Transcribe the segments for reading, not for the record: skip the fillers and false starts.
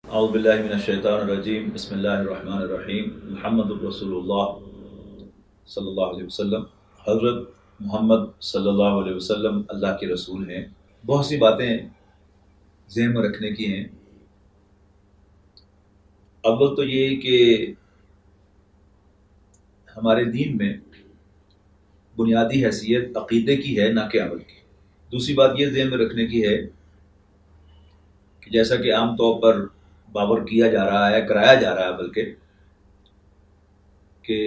اعوذ باللہ من الشیطان الرجیم بسم اللہ الرحمن الرحیم محمد الرسول اللہ صلی اللہ علیہ وسلم۔ حضرت محمد صلی اللہ علیہ وسلم اللہ کے رسول ہیں۔ بہت سی باتیں ذہن میں رکھنے کی ہیں۔ اول تو یہ کہ ہمارے دین میں بنیادی حیثیت عقیدے کی ہے، نہ کہ عمل کی۔ دوسری بات یہ ذہن میں رکھنے کی ہے کہ جیسا کہ عام طور پر باور کیا جا رہا ہے، کرایا جا رہا ہے بلکہ، کہ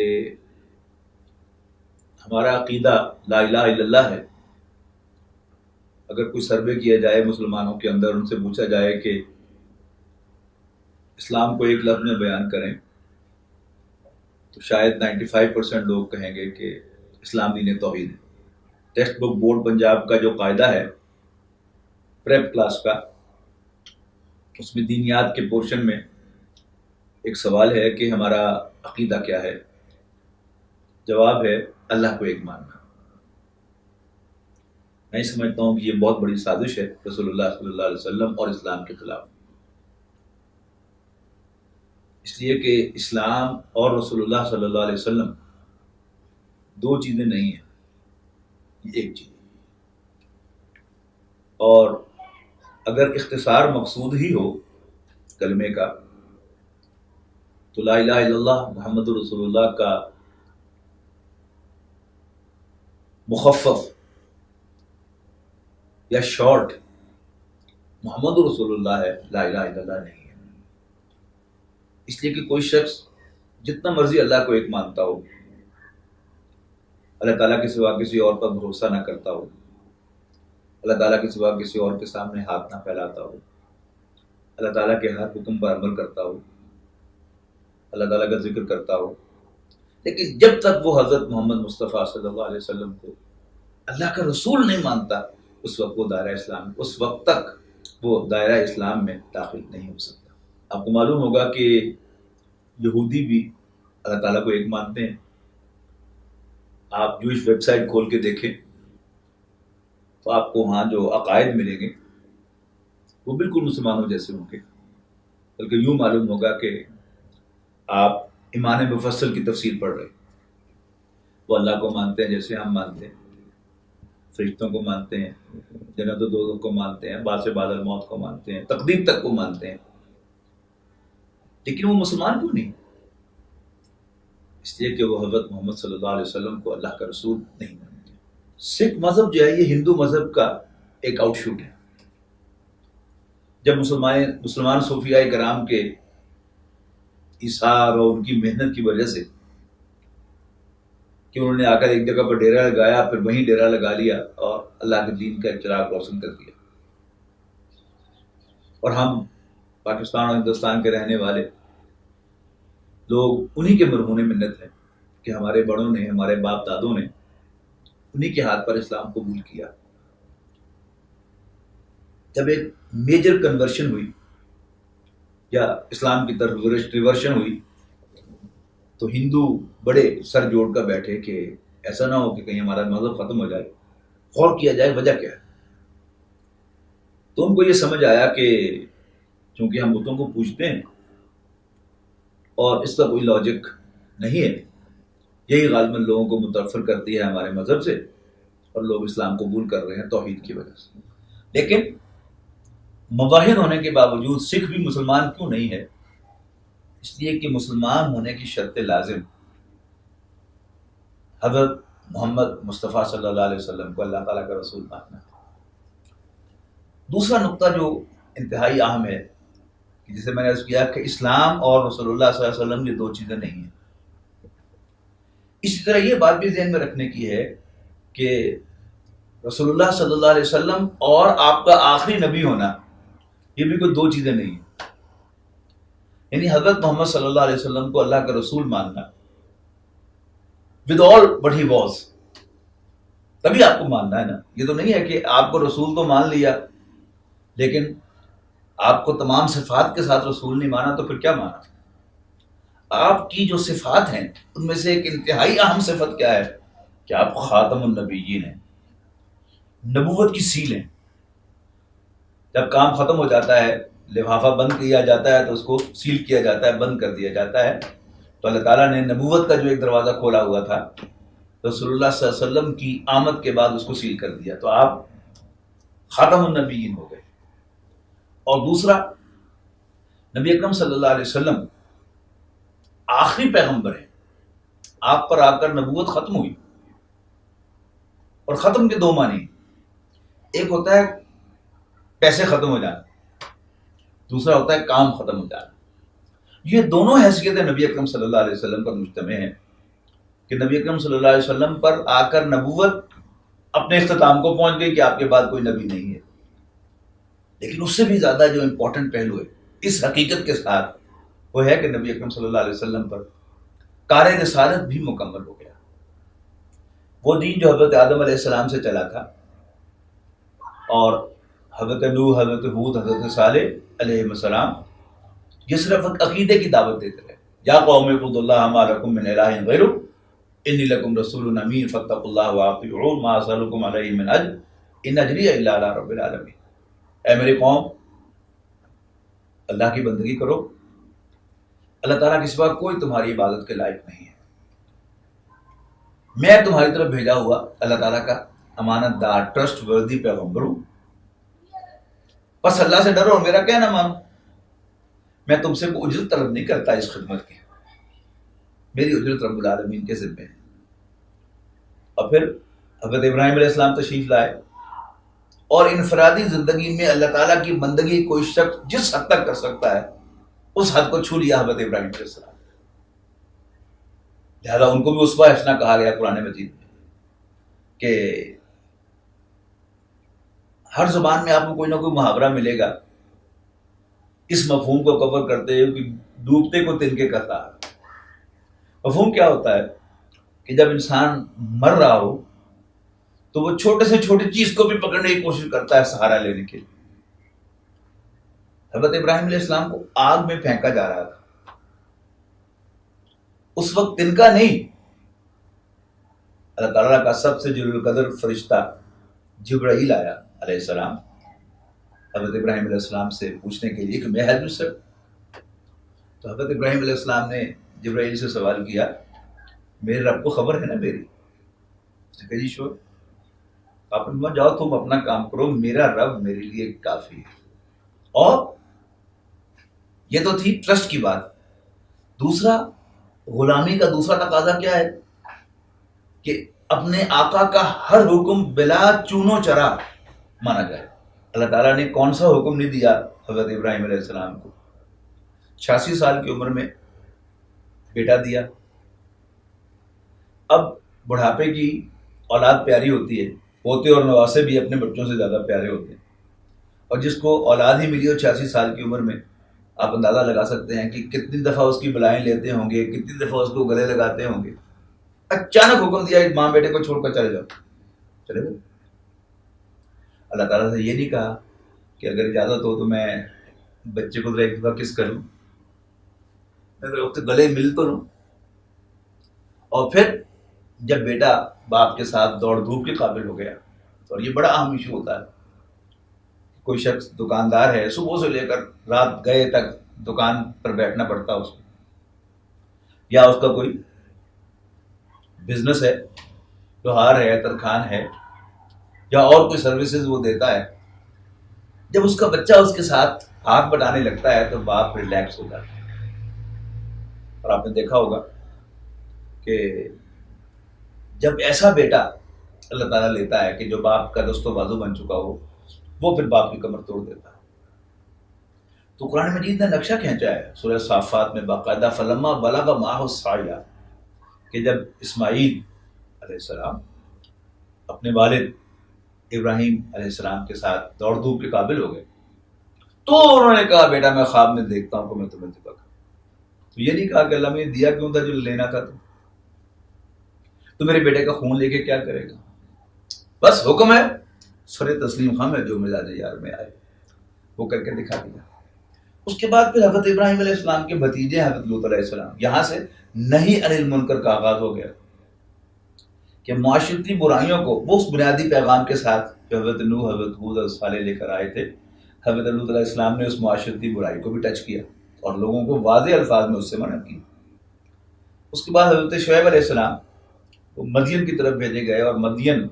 ہمارا عقیدہ لا الہ الا اللہ ہے۔ اگر کوئی سروے کیا جائے مسلمانوں کے اندر، ان سے پوچھا جائے کہ اسلام کو ایک لفظ میں بیان کریں، تو شاید 95% لوگ کہیں گے کہ اسلام دین توحید ہے۔ ٹیکسٹ بک بورڈ پنجاب کا جو قاعدہ ہے پریپ کلاس کا، اس میں دینیات کے پورشن میں ایک سوال ہے کہ ہمارا عقیدہ کیا ہے؟ جواب ہے اللہ کو ایک ماننا۔ میں سمجھتا ہوں کہ یہ بہت بڑی سازش ہے رسول اللہ صلی اللہ علیہ وسلم اور اسلام کے خلاف، اس لیے کہ اسلام اور رسول اللہ صلی اللہ علیہ وسلم دو چیزیں نہیں ہیں، یہ ایک چیز ہے۔ اور اگر اختصار مقصود ہی ہو کلمے کا، تو لا الہ الا اللہ محمد رسول اللہ کا مخفف یا شارٹ محمد رسول اللہ ہے، لا الہ الا اللہ نہیں ہے۔ اس لیے کہ کوئی شخص جتنا مرضی اللہ کو ایک مانتا ہو، اللہ تعالیٰ کے سوا کسی اور پر بھروسہ نہ کرتا ہو، اللہ تعالیٰ کے سوا کسی اور کے سامنے ہاتھ نہ پھیلاتا ہو، اللہ تعالیٰ کے ہر حکم پر عمل کرتا ہو، اللہ تعالیٰ کا ذکر کرتا ہو، لیکن جب تک وہ حضرت محمد مصطفیٰ صلی اللہ علیہ وسلم کو اللہ کا رسول نہیں مانتا، اس وقت وہ دائرہ اسلام، اس وقت تک وہ دائرہ اسلام میں داخل نہیں ہو سکتا۔ آپ کو معلوم ہوگا کہ یہودی بھی اللہ تعالیٰ کو ایک مانتے ہیں۔ آپ جوئش ویب سائٹ کھول کے دیکھیں تو آپ کو وہاں جو عقائد ملیں گے وہ بالکل مسلمانوں جیسے ہوں گے، بلکہ یوں معلوم ہوگا کہ آپ ایمان مفصل کی تفسیر پڑھ رہے ہیں۔ وہ اللہ کو مانتے ہیں جیسے ہم مانتے ہیں، فرشتوں کو مانتے ہیں، جنت و دوزخ کو مانتے ہیں، بعد سے بعد الموت کو مانتے ہیں، تقدیر تک کو مانتے ہیں، لیکن وہ مسلمان کیوں نہیں؟ اس لیے کہ وہ حضرت محمد صلی اللہ علیہ وسلم کو اللہ کا رسول نہیں مانتے۔ سکھ مذہب جو ہے یہ ہندو مذہب کا ایک آؤٹ شوٹ ہے۔ جب مسلمان صوفیاء کرام کے اثار اور ان کی محنت کی وجہ سے کہ انہوں نے آ کر ایک جگہ پر ڈیرا لگایا، پھر وہیں ڈیرا لگا لیا اور اللہ کے دین کا ایک چراغ روشن کر دیا، اور ہم پاکستان اور ہندوستان کے رہنے والے لوگ انہی کے مرہون منت ہیں کہ ہمارے بڑوں نے، ہمارے باپ دادوں نے انہی کے ہاتھ پر اسلام قبول کیا۔ جب ایک میجر کنورشن ہوئی یا اسلام کی طرف ریورشن ہوئی، تو ہندو بڑے سر جوڑ کر بیٹھے کہ ایسا نہ ہو کہ کہیں ہمارا مذہب ختم ہو جائے، غور کیا جائے وجہ کیا ہے۔ تو ان کو یہ سمجھ آیا کہ چونکہ ہم بتوں کو پوجتے ہیں اور اس کا کوئی لاجک نہیں ہے، یہی غالباً لوگوں کو متنفر کرتی ہے ہمارے مذہب سے، اور لوگ اسلام قبول کر رہے ہیں توحید کی وجہ سے۔ لیکن مواحد ہونے کے باوجود سکھ بھی مسلمان کیوں نہیں ہے؟ اس لیے کہ مسلمان ہونے کی شرط لازم حضرت محمد مصطفیٰ صلی اللہ علیہ وسلم کو اللہ تعالیٰ کا رسول ماننا ہے۔ دوسرا نقطہ جو انتہائی اہم ہے، جسے میں نے عرض کیا کہ اسلام اور رسول اللہ صلی اللہ علیہ وسلم یہ دو چیزیں نہیں ہیں۔ اسی طرح یہ بات بھی ذہن میں رکھنے کی ہے کہ رسول اللہ صلی اللہ علیہ وسلم اور آپ کا آخری نبی ہونا یہ بھی کوئی دو چیزیں نہیں ہیں۔ یعنی حضرت محمد صلی اللہ علیہ وسلم کو اللہ کا رسول ماننا with all what he was, تبھی آپ کو ماننا ہے نا۔ یہ تو نہیں ہے کہ آپ کو رسول تو مان لیا لیکن آپ کو تمام صفات کے ساتھ رسول نہیں مانا، تو پھر کیا مانا؟ آپ کی جو صفات ہیں ان میں سے ایک انتہائی اہم صفت کیا ہے کہ آپ خاتم النبیین ہیں، نبوت کی سیل ہیں۔ جب کام ختم ہو جاتا ہے لفافہ بند کیا جاتا ہے تو اس کو سیل کیا جاتا ہے، بند کر دیا جاتا ہے. تو اللہ تعالیٰ نے نبوت کا جو ایک دروازہ کھولا ہوا تھا رسول اللہ صلی اللہ علیہ وسلم کی آمد کے بعد اس کو سیل کر دیا، تو آپ خاتم النبیین ہو گئے. اور دوسرا، نبی اکرم صلی اللہ علیہ وسلم آخری پیغمبر ہیں. آپ پر آ کر نبوت ختم ہوئی. اور ختم کے دو معنی، ایک ہوتا ہے پیسے ختم ہو جانا، دوسرا ہوتا ہے کام ختم ہو جانا. یہ دونوں حیثیتیں نبی اکرم صلی اللہ علیہ وسلم پر مجتمع ہیں کہ نبی اکرم صلی اللہ علیہ وسلم پر آ کر نبوت اپنے اختتام کو پہنچ گئی کہ آپ کے بعد کوئی نبی نہیں ہے. لیکن اس سے بھی زیادہ جو امپورٹنٹ پہلو ہے اس حقیقت کے ساتھ وہ ہے کہ نبی اکرم صلی اللہ علیہ وسلم پر کار رسالت بھی مکمل ہو گیا. وہ دین جو حضرت آدم علیہ السلام سے چلا تھا اور حضرت نوح، حضرت ہود، حضرت صالح علیہ السلام یہ صرف عقیدے کی دعوت دیتے رہے. یا قوم اعبدوا اللہ ما لکم من الہ غیرہ انی لکم رسول امین فاتقوا اللہ واطیعون ما اسألکم علیہ من اجر ان اجری الا علی رب العالمین. اے میری قوم، اللہ کی بندگی کرو، اللہ تعالیٰ کے سوا کوئی تمہاری عبادت کے لائق نہیں ہے. میں تمہاری طرف بھیجا ہوا اللہ تعالیٰ کا امانت دار، ٹرسٹ وردی پیغمبر ہوں. بس اللہ سے ڈرو اور میرا کہنا مانو. میں تم سے کوئی اجرت طلب نہیں کرتا اس خدمت کی، میری اجرت رب العالمین کے ذمہ ہے. اور پھر حضرت ابراہیم علیہ السلام تشریف لائے اور انفرادی زندگی میں اللہ تعالیٰ کی بندگی کوئی شخص جس حد تک کر سکتا ہے اس حد کو چھو لیا حضرت ابراہیم علیہ السلام. لہذا ان کو بھی اسوہ حسنہ کہا گیا قرآن مجید میں کہ ہر زبان میں آپ کو کوئی نہ کوئی محاورہ ملے گا اس مفہوم کو کور کرتے ہوئے کہ ڈوبتے کو تنکے کا سہارا. مفہوم کیا ہوتا ہے کہ جب انسان مر رہا ہو تو وہ چھوٹے سے چھوٹی چیز کو بھی پکڑنے کی کوشش کرتا ہے سہارا لینے کے لیے. حضرت ابراہیم علیہ السلام کو آگ میں پھینکا جا رہا تھا. اس وقت تنکا نہیں، اللہ تعالیٰ کا سب سے جلیل القدر فرشتہ جبرائیل آیا علیہ السلام حضرت ابراہیم علیہ السلام سے پوچھنے کے لیے کہ میں ہیلپ سر. تو حضرت ابراہیم علیہ السلام نے جبرائیل سے سوال کیا، میرے رب کو خبر ہے نا میری؟ اس نے کہا جی شور. آپ نے جاؤ تم اپنا کام کرو، میرا رب میرے لیے کافی ہے. اور یہ تو تھی ٹرسٹ کی بات. دوسرا، غلامی کا دوسرا تقاضا کیا ہے کہ اپنے آقا کا ہر حکم بلا چون و چرا مانا جائے. اللہ تعالیٰ نے کون سا حکم نہیں دیا حضرت ابراہیم علیہ السلام کو؟ 86 سال کی عمر میں بیٹا دیا. اب بڑھاپے کی اولاد پیاری ہوتی ہے، پوتے اور نواسے بھی اپنے بچوں سے زیادہ پیارے ہوتے ہیں. اور جس کو اولاد ہی ملی ہو 86 سال کی عمر میں، آپ اندازہ لگا سکتے ہیں کہ کتنی دفعہ اس کی بلائیں لیتے ہوں گے، کتنی دفعہ اس کو گلے لگاتے ہوں گے. اچانک حکم دیا ماں بیٹے کو چھوڑ کر چلے جاؤ، چلے گئے. اللہ تعالیٰ سے یہ نہیں کہا کہ اگر اجازت ہو تو میں بچے کو ایک دفعہ کس کروں، گلے مل تو لوں. اور پھر جب بیٹا باپ کے ساتھ دوڑ دھوپ کے قابل ہو گیا، اور یہ بڑا اہم ایشو ہوتا ہے. کوئی شخص دکاندار ہے، صبح سے لے کر رات گئے تک دکان پر بیٹھنا پڑتا اس کو، یا اس کا کوئی بزنس ہے، لوہار ہے، ترخان ہے، یا اور کوئی سروسز وہ دیتا ہے. جب اس کا بچہ اس کے ساتھ ہاتھ بٹانے لگتا ہے تو باپ ریلیکس ہو جاتا ہے. اور آپ نے دیکھا ہوگا کہ جب ایسا بیٹا اللہ تعالیٰ لیتا ہے کہ جو باپ کا دست و بازو بن چکا ہو، وہ پھر باپ کی کمر توڑ دیتا ہے. تو قرآن مجید نے نقشہ کھینچا ہے سورہ صافات میں باقاعدہ، فلما بلغ معہ السعی، کہ جب اسماعیل علیہ السلام اپنے والد ابراہیم علیہ السلام کے ساتھ دوڑ دھوپ کے قابل ہو گئے تو انہوں نے کہا بیٹا میں خواب میں دیکھتا ہوں کہ میں تمہیں ذبح کروں. تو یہ نہیں کہا کہ اللہ میں دیا کیوں تھا جو لینا تھا تو میرے بیٹے کا خون لے کے کیا کرے گا. بس حکم ہے، سر تسلیم خم ہے، جو مزاج یار میں آئے وہ کر کے دکھا دیا. اس کے بعد پھر حضرت ابراہیم علیہ السلام کے بھتیجے حضرت لوط علیہ السلام، یہاں سے نہیں عن المنکر کا آغاز ہو گیا کہ معاشرتی برائیوں کو وہ اس بنیادی پیغام کے ساتھ جو حضرت نوح، حضرت ہود اور صالح لے کر آئے تھے، حضرت لوط علیہ السلام نے اس معاشرتی برائی کو بھی ٹچ کیا اور لوگوں کو واضح الفاظ میں اس سے منع کی۔ اس کے بعد حضرت شعیب علیہ السلام وہ مدین کی طرف بھیجے گئے، اور مدین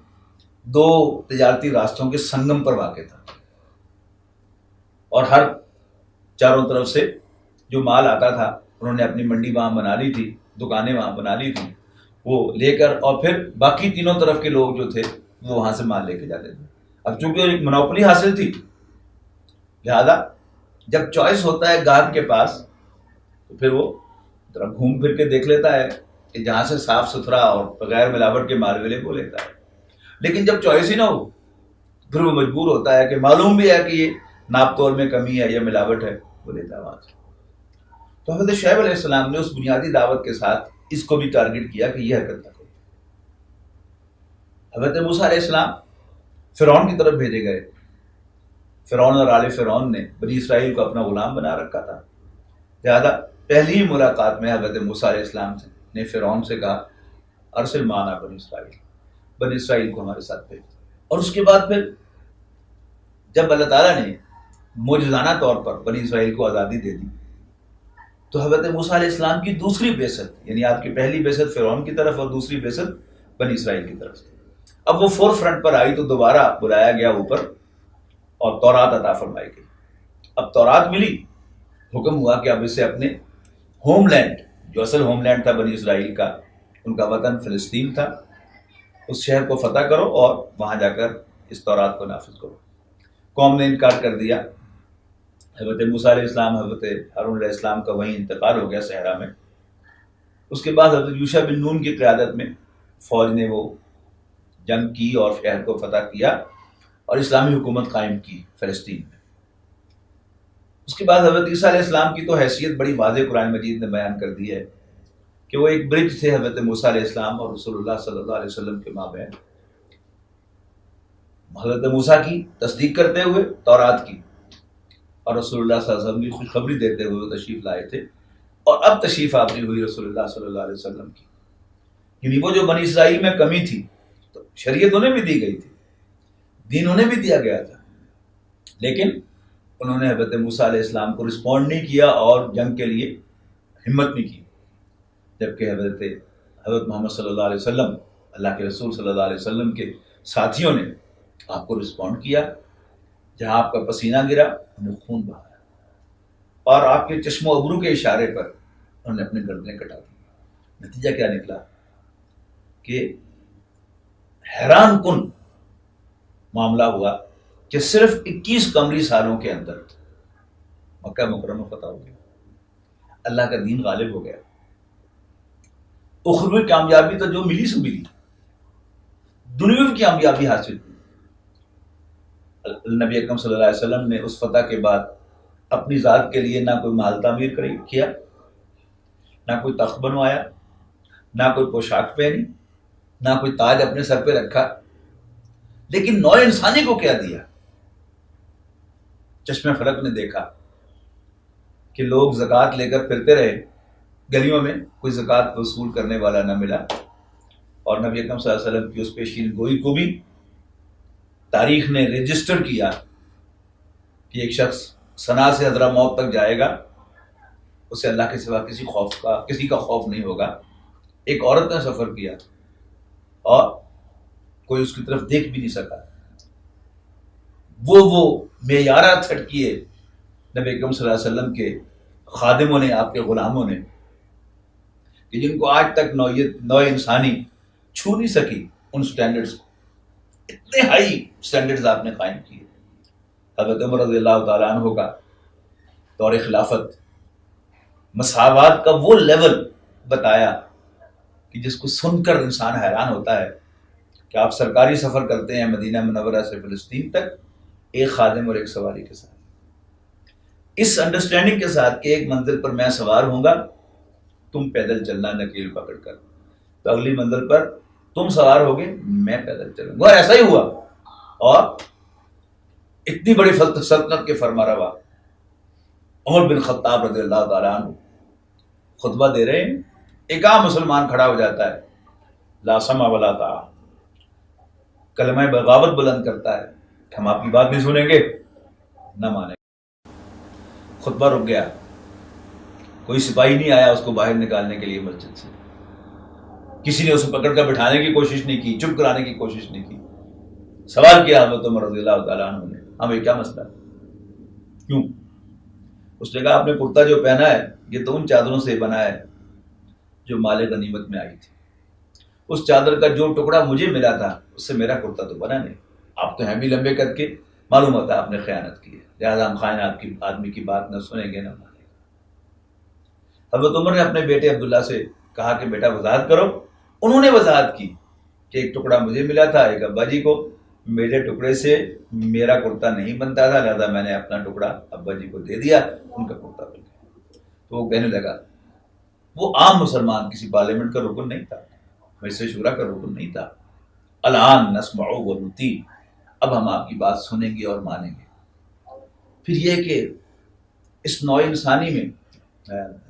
دو تجارتی راستوں کے سنگم پر واقع تھا، اور ہر چاروں طرف سے جو مال آتا تھا انہوں نے اپنی منڈی وہاں بنا لی تھی، دکانیں وہاں بنا لی تھی، وہ لے کر، اور پھر باقی تینوں طرف کے لوگ جو تھے وہ وہاں سے مال لے کے جاتے تھے۔ اب چونکہ ایک منوپلی حاصل تھی، لہذا جب چوائس ہوتا ہے گاہک کے پاس تو پھر وہ ذرا گھوم پھر کے دیکھ لیتا ہے کہ جہاں سے صاف ستھرا اور بغیر ملاوٹ کے مال ملے وہ لیتا ہے، لیکن جب چوائس ہی نہ ہو پھر وہ مجبور ہوتا ہے کہ معلوم بھی ہے کہ یہ ناپ تول میں کمی ہے یا ملاوٹ ہے، وہ لیتا ہے وہاں سے۔ تو حضرت شعیب علیہ السلام نے اس بنیادی دعوت کے ساتھ اس کو بھی ٹارگٹ کیا کہ یہ حرکت نہ کرو۔ حضرت موسیٰ علیہ السلام فرعون کی طرف بھیجے گئے۔ فرعون اور آل فرعون نے بنی اسرائیل کو اپنا غلام بنا رکھا تھا، لہذا پہلی ملاقات میں حضرت موسیٰ علیہ السلام نے فرعون سے کہا ارسل معنا بنی اسرائیل کو ہمارے ساتھ بھیج۔ اور اس کے بعد پھر جب اللہ تعالیٰ نے معجزانہ طور پر بنی اسرائیل کو آزادی دے دی تو حضرت موسیٰ علیہ السلام کی دوسری بعثت، یعنی آپ کی پہلی بعثت فرعون کی طرف اور دوسری بعثت بنی اسرائیل کی طرف سے، اب وہ فور فرنٹ پر آئی تو دوبارہ بلایا گیا اوپر اور تورات عطا فرمائی گئی۔ اب تورات ملی، حکم ہوا کہ اب اسے اپنے ہوم لینڈ، جو اصل ہوم لینڈ تھا بنی اسرائیل کا، ان کا وطن فلسطین تھا، اس شہر کو فتح کرو اور وہاں جا کر اس تورات کو نافذ کرو۔ قوم نے انکار کر دیا۔ حضرت موسیٰ علیہ السلام، حضرت ہارون علیہ السلام کا وہیں انتقال ہو گیا صحرا میں۔ اس کے بعد حضرت یوشع بن نون کی قیادت میں فوج نے وہ جنگ کی اور شہر کو فتح کیا اور اسلامی حکومت قائم کی فلسطین میں۔ اس کے بعد حضرت عیسیٰ علیہ السلام کی تو حیثیت بڑی واضح قرآن مجید نے بیان کر دی ہے کہ وہ ایک برج تھے حضرت موسیٰ علیہ السلام اور رسول اللہ صلی اللہ علیہ وسلم کے مابین۔ حضرت موسیٰ کی تصدیق کرتے ہوئے تورات کی، اور رسول اللہ صلی اللہ علیہ وسلم کی خوشخبری دیتے ہوئے وہ تشریف لائے تھے، اور اب تشریف آوری ہوئی رسول اللہ صلی اللہ علیہ وسلم کی۔ یعنی وہ جو بنی اسرائیل میں کمی تھی تو شریعت انہیں بھی دی گئی تھی، دین انہیں بھی دیا گیا تھا، لیکن انہوں نے حضرت موسیٰ علیہ السلام کو رسپونڈ نہیں کیا اور جنگ کے لیے ہمت نہیں کی، جبکہ حضرت محمد صلی اللہ علیہ وسلم، اللہ کے رسول صلی اللہ علیہ وسلم کے ساتھیوں نے آپ کو رسپونڈ کیا۔ جہاں آپ کا پسینہ گرا انہیں خون بہایا، اور آپ کے چشم و ابرو کے اشارے پر انہوں نے اپنے گردنیں کٹا دی۔ نتیجہ کیا نکلا کہ حیران کن معاملہ ہوا کہ صرف 21 قمری سالوں کے اندر مکہ مکرمہ فتح ہو گیا، اللہ کا دین غالب ہو گیا۔ اخروی کامیابی تو جو ملی سو ملی، دنیاوی کامیابی حاصل کی۔ نبی اکرم صلی اللہ علیہ وسلم نے اس فتح کے بعد اپنی ذات کے لیے نہ کوئی محل تعمیر کیا، نہ کوئی تخت بنوایا، نہ کوئی پوشاک پہنی، نہ کوئی تاج اپنے سر پہ رکھا، لیکن نوع انسانی کو کیا دیا؟ چشم فلک نے دیکھا کہ لوگ زکوٰۃ لے کر پھرتے رہے گلیوں میں، کوئی زکوٰۃ وصول کرنے والا نہ ملا، اور نبی اکرم صلی اللہ علیہ وسلم کی اس پیشین گوئی کو بھی تاریخ نے رجسٹر کیا کہ ایک شخص صنعاء سے حضرہ موت تک جائے گا، اسے اللہ کے سوا کسی کا خوف نہیں ہوگا۔ ایک عورت نے سفر کیا اور کوئی اس کی طرف دیکھ بھی نہیں سکا۔ وہ معیارات سیٹ کیے نبی اکرم صلی اللہ علیہ وسلم کے خادموں نے، آپ کے غلاموں نے، کہ جن کو آج تک نوع انسانی چھو نہیں سکی ان سٹینڈرڈز کو، اتنے ہائی سٹینڈرڈز آپ نے قائم کیے۔ حضرت عمر رضی اللہ تعالیٰ عنہ کا دور خلافت مساوات کا وہ لیول بتایا کہ جس کو سن کر انسان حیران ہوتا ہے کہ آپ سرکاری سفر کرتے ہیں مدینہ منورہ سے فلسطین تک ایک خادم اور ایک سواری کے ساتھ، اس انڈرسٹینڈنگ کے ساتھ کہ ایک منزل پر میں سوار ہوں گا، تم پیدل چلنا نکیل پکڑ کر، تو اگلی منزل پر تم سوار ہوگے، میں پیدل چلوں گا۔ ایسا ہی ہوا، اور اتنی بڑی سلطنت کے فرمانروا عمر بن خطاب رضی اللہ تعالیٰ عنہ خطبہ دے رہے ہیں، ایک عام مسلمان کھڑا ہو جاتا ہے، لا سمع ولا طاعہ، کلمہ بغاوت بلند کرتا ہے، ہم آپ کی بات نہیں سنیں گے، نہ مانے. خطبہ رک گیا, کوئی سپاہی نہیں آیا اس کو باہر نکالنے کے لیے مسجد سے, کسی نے اسے پکڑ کر بٹھانے کی کوشش نہیں کی, چپ کرانے کی کوشش نہیں کی. سوال کیا حضرت عمر رضی اللہ تعالیٰ عنہ نے, ہاں بھائی کیا مسئلہ ہے, کیوں؟ اس نے کہا آپ نے کرتا جو پہنا ہے یہ تو ان چادروں سے بنا ہے جو مال غنیمت میں آئی تھی. اس چادر کا جو ٹکڑا مجھے ملا تھا اس سے میرا کرتا تو بنا نہیں. آپ تو ہیں بھی لمبے قد کے, معلوم ہوتا ہے آپ نے خیانت کی ہے, لہٰذا ہم خائنات کی آدمی کی بات نہ سنیں گے نہ مانیں گے. حضرت عمر نے اپنے بیٹے عبداللہ سے کہا کہ بیٹا وضاحت کرو. انہوں نے وضاحت کی کہ ایک ٹکڑا مجھے ملا تھا, ایک ابا جی کو, میرے ٹکڑے سے میرا کرتا نہیں بنتا تھا, لہذا میں نے اپنا ٹکڑا ابا جی کو دے دیا, ان کا کرتا بن گیا. تو وہ کہنے لگا وہ عام مسلمان, کسی پارلیمنٹ کا رکن نہیں تھا, مجلس شورا کا رکن نہیں تھا. الان نسمع و نطیع, اب ہم آپ کی بات سنیں گے اور مانیں گے. پھر یہ کہ اس نوع انسانی میں,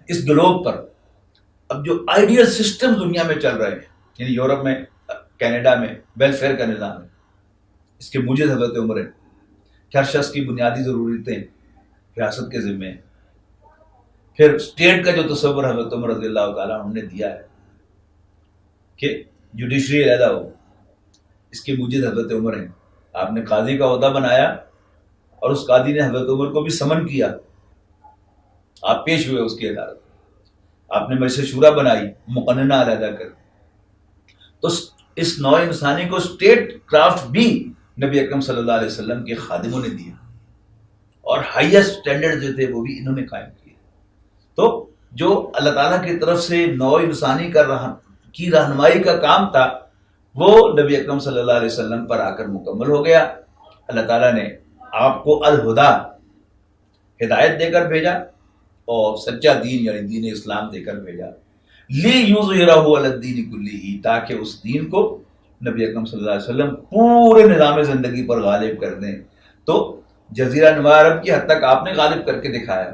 اس گلوب پر اب جو آئیڈیل سسٹم دنیا میں چل رہے ہیں, یعنی یورپ میں, کینیڈا میں ویلفیئر کا نظام ہے, اس کے موجد حضرت عمر ہیں کہ ہر شخص کی بنیادی ضرورتیں ریاست کے ذمے ہیں. پھر اسٹیٹ کا جو تصور حضرت عمر رضی اللہ تعالیٰ عنہ نے دیا ہے کہ جوڈیشری علیحدہ ہو, اس کے موجد حضرت عمر ہیں. آپ نے قاضی کا عہدہ بنایا اور اس قاضی نے حضرت عمر کو بھی سمن کیا, آپ پیش ہوئے اس کی عدالت. آپ نے مجلس شورا بنائی, مقننہ علیحدہ کر. تو اس نوع انسانی کو اسٹیٹ کرافٹ بھی نبی اکرم صلی اللہ علیہ وسلم کے خادموں نے دیا, اور ہائیسٹ اسٹینڈرڈ جو تھے وہ بھی انہوں نے قائم کیے. تو جو اللہ تعالیٰ کی طرف سے نوع انسانی کی رہنمائی کا کام تھا وہ نبی اکرم صلی اللہ علیہ وسلم پر آ کر مکمل ہو گیا. اللہ تعالیٰ نے آپ کو الہدا, ہدایت دے کر بھیجا, اور سچا دین یعنی دین اسلام دے کر بھیجا. لیظہرہ علی الدین کلہ, تاکہ اس دین کو نبی اکرم صلی اللہ علیہ وسلم پورے نظام زندگی پر غالب کر دیں. تو جزیرہ نما عرب کی حد تک آپ نے غالب کر کے دکھایا,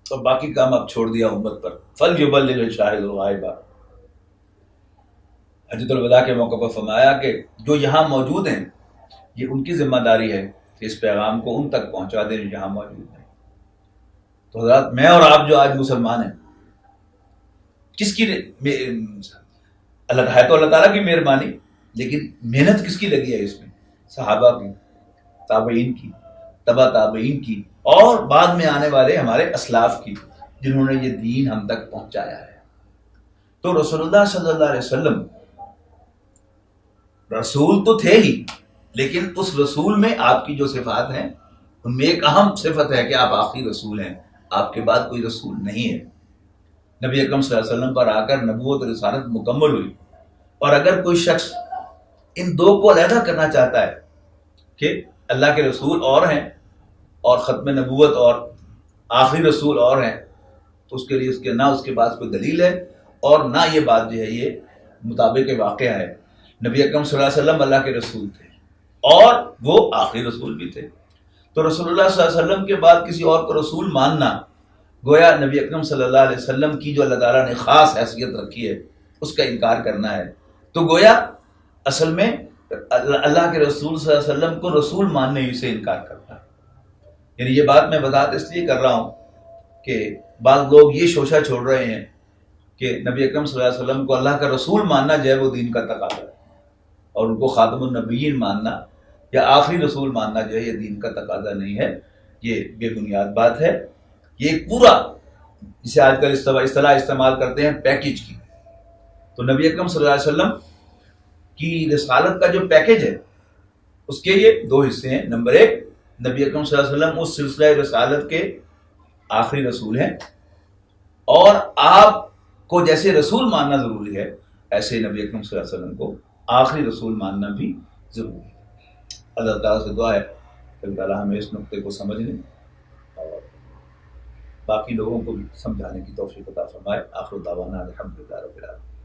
اور باقی کام اب چھوڑ دیا امت پر. فلیبلغ الشاہد الغائب. حجۃ الوداع کے موقع پر فرمایا کہ جو یہاں موجود ہیں یہ ان کی ذمہ داری ہے کہ اس پیغام کو ان تک پہنچا دیں جو یہاں موجود ہیں. تو حضرات میں اور آپ جو آج مسلمان ہیں, کس کی ہے تو اللہ تعالیٰ کی مہربانی, لیکن محنت کس کی لگی ہے اس میں؟ صحابہ کی, تابعین کی, تبع تابعین کی, اور بعد میں آنے والے ہمارے اسلاف کی, جنہوں نے یہ دین ہم تک پہنچایا ہے. تو رسول اللہ صلی اللہ علیہ وسلم رسول تو تھے ہی, لیکن اس رسول میں آپ کی جو صفات ہیں ان میں ایک اہم صفت ہے کہ آپ آخری رسول ہیں, آپ کے بعد کوئی رسول نہیں ہے. نبی اکرم صلی اللہ علیہ وسلم پر آ کر نبوت اور رسالت مکمل ہوئی, اور اگر کوئی شخص ان دو کو علیحدہ کرنا چاہتا ہے کہ اللہ کے رسول اور ہیں اور ختم نبوت اور آخری رسول اور ہیں, تو اس کے لیے نہ اس کے پاس کوئی دلیل ہے, اور نہ یہ بات جو ہے یہ مطابق واقعہ ہے. نبی اکرم صلی اللہ علیہ وسلم اللہ کے رسول تھے اور وہ آخری رسول بھی تھے. تو رسول اللہ صلی اللہ علیہ وسلم کے بعد کسی اور کو رسول ماننا گویا نبی اکرم صلی اللہ علیہ وسلم کی جو اللہ تعالیٰ نے خاص حیثیت رکھی ہے اس کا انکار کرنا ہے. تو گویا اصل میں اللہ کے رسول صلی اللہ علیہ وسلم کو رسول ماننے ہی سے انکار کرنا ہے. یعنی یہ بات میں وضاحت اس لیے کر رہا ہوں کہ بعض لوگ یہ شوشہ چھوڑ رہے ہیں کہ نبی اکرم صلی اللہ علیہ وسلم کو اللہ کا رسول ماننا جو ہے وہ دین کا تقاضا ہے, اور ان کو خاتم النبیین ماننا یا آخری رسول ماننا جو ہے یہ دین کا تقاضا نہیں ہے. یہ بے بنیاد بات ہے. یہ ایک پورا, جسے آج کل اصطلاح استعمال کرتے ہیں پیکج کی. تو نبی اکرم صلی اللہ علیہ وسلم کی رسالت کا جو پیکج ہے اس کے یہ دو حصے ہیں. نمبر ایک, نبی اکرم صلی اللہ علیہ وسلم اس سلسلہ رسالت کے آخری رسول ہیں, اور آپ کو جیسے رسول ماننا ضروری ہے ایسے نبی اکرم صلی اللہ علیہ وسلم کو آخری رسول ماننا بھی ضروری ہے. اللہ تعالیٰ سے دعا ہے کہ اللہ تعالیٰ ہمیں اس نقطے کو سمجھنے اور باقی لوگوں کو بھی سمجھانے کی توفیق عطا فرمائے. آخر دعوانا الحمدللہ رب العالمین.